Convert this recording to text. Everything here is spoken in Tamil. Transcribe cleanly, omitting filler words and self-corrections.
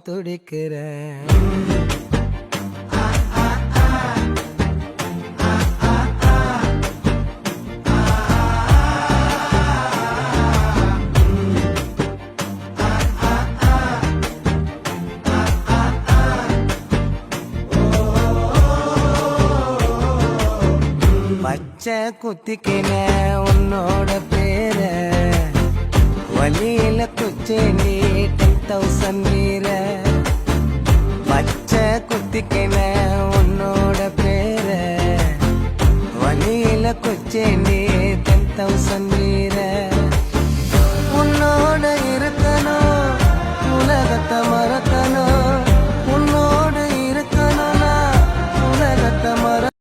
துடிக்கிறேன். பச்சை குத்திக்கின உன்னோட பேர வழியில குச்சேண்டி 10,000 மீற. பச்சை குத்திக்கின உன்னோட பேர வழியில குச்சேண்டி 10,000